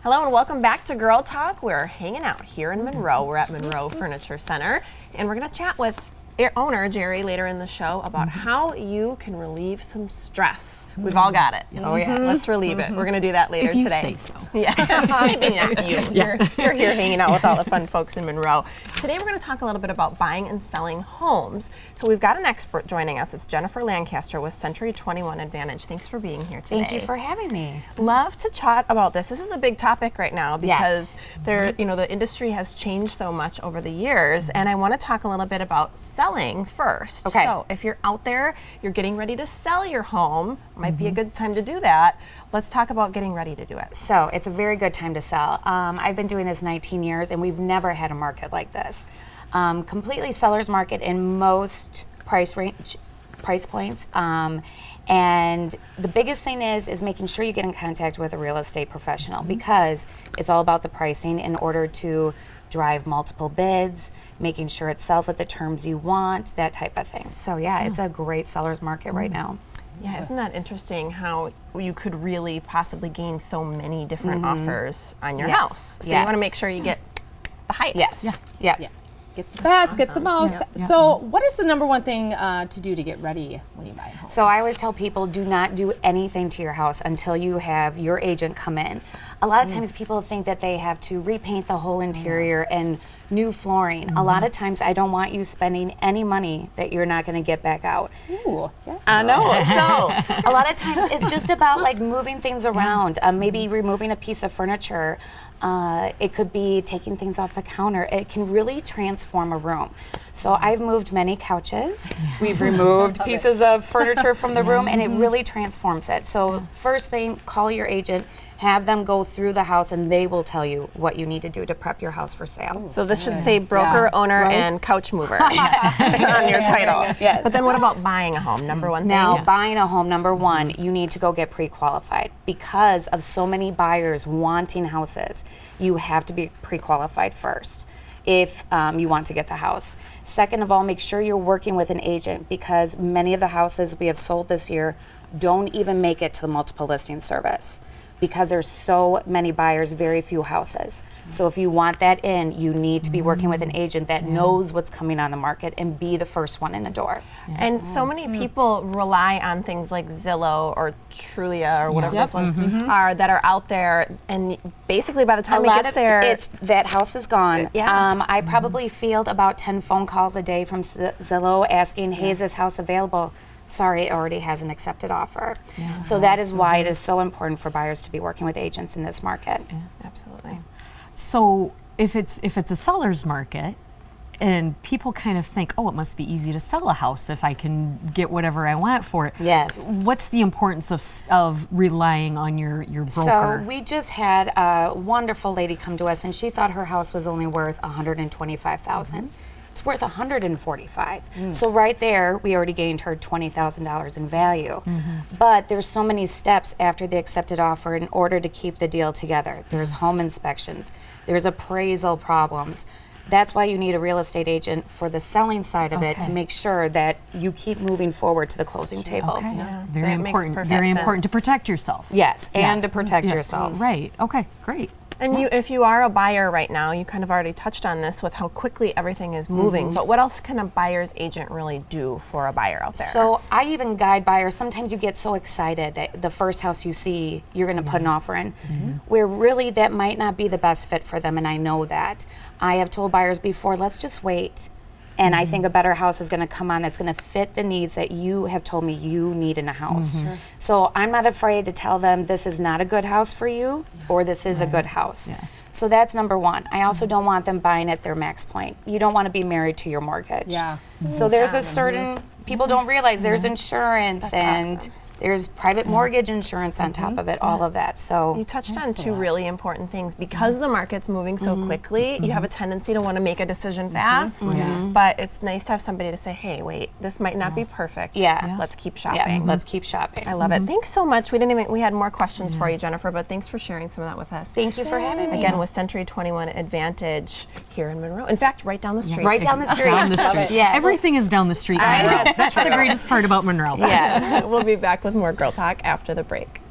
Hello and welcome back to Girl Talk. We're hanging out here in Monroe. We're at Monroe Furniture Center, and we're going to chat with owner Jerry later in the show about how you can relieve some stress. We've all got it. Oh yeah, let's relieve it. We're going to do that later today. If you say so. Yeah, maybe not you. Yeah. You're here hanging out with all the fun folks in Monroe. Today we're going to talk a little bit about buying and selling homes. So we've got an expert joining us. It's Jennifer Lancaster with Century 21Advantage. Thanks for being here today. Thank you for having me. Love to chat about this. This is a big topic right now because the industry has changed so much over the years, and I want to talk a little bit about selling first. Okay. So if you're out there, you're getting ready to sell your home, might be a good time to do that. Let's talk about getting ready to do it. So it's a very good time to sell. I've been doing this 19 years and we've never had a market like this. Completely seller's market in most price points. And the biggest thing is making sure you get in contact with a real estate professional because it's all about the pricing in order to drive multiple bids, making sure it sells at the terms you want, that type of thing. So yeah, it's a great seller's market right now. Yeah, isn't that interesting how you could really possibly gain so many different offers on your house? So you want to make sure you get the highest. Yes. Yeah. Yeah. Get the best, get the most. Yeah. So what is the number one thing to do to get ready when you buy a home? So I always tell people, do not do anything to your house until you have your agent come in. A lot of times people think that they have to repaint the whole interior and new flooring. A lot of times I don't want you spending any money that you're not going to get back out. Ooh, yes. I know. So a lot of times it's just about like moving things around, maybe removing a piece of furniture. It could be taking things off the counter. It can really transform a room. So I've moved many couches. We've removed pieces of furniture from the room, and it really transforms it. So first thing, call your agent, have them go through the house, and they will tell you what you need to do to prep your house for sale. So this should say broker, owner, and couch mover on your title. Yes. But then what about buying a home? Number one thing. Now, buying a home, number one, you need to go get pre-qualified. Because of so many buyers wanting houses, you have to be pre-qualified first if you want to get the house. Second of all, make sure you're working with an agent because many of the houses we have sold this year don't even make it to the multiple listing service because there's so many buyers, very few houses. So if you want that in, you need to be working with an agent that knows what's coming on the market and be the first one in the door. And so many people rely on things like Zillow or Trulia or whatever those ones are that are out there, and basically by the time it gets there, it's that house is gone. I probably field about 10 phone calls a day from Zillow asking, hey, is this house available? Sorry, it already has an accepted offer. So that is why it is so important for buyers to be working with agents in this market. absolutely. So if it's a seller's market, and people kind of think, oh, it must be easy to sell a house if I can get whatever I want for it. Yes. What's the importance of relying on your broker? So we just had a wonderful lady come to us, and she thought her house was only worth $125,000. It's worth $145,000. So right there, we already gained her $20,000 in value. But there's so many steps after the accepted offer in order to keep the deal together. There's home inspections. There's appraisal problems. That's why you need a real estate agent for the selling side of it to make sure that you keep moving forward to the closing table. Okay. Yeah, Very that makes important. perfect Very sense. important to protect yourself. Yes, and to protect yourself. Right. Okay. Great. And if you are a buyer right now, you kind of already touched on this with how quickly everything is moving, but what else can a buyer's agent really do for a buyer out there? So I even guide buyers. Sometimes you get so excited that the first house you see, you're going to put an offer in, where really that might not be the best fit for them, and I know that. I have told buyers before, let's just wait. And I think a better house is going to come on that's going to fit the needs that you have told me you need in a house. So I'm not afraid to tell them this is not a good house for you or this is a good house. So that's number one. I also don't want them buying at their max point. You don't want to be married to your mortgage. So there's a certain, people don't realize there's insurance and there's private mortgage insurance on top of it, all of that. So you touched on two really important things. Because the market's moving so quickly, you have a tendency to want to make a decision fast, but it's nice to have somebody to say, hey, wait, this might not be perfect. Let's keep shopping. let's keep shopping. I love it. Thanks so much. We had more questions for you, Jennifer, but thanks for sharing some of that with us. Thank you for having me. Again, with Century 21Advantage here in Monroe. In fact, right down the street. Right down the street. Down the street. Yes. Everything is down the street. Monroe. That's the greatest part about Monroe. Yes. We'll be back with more Girl Talk after the break.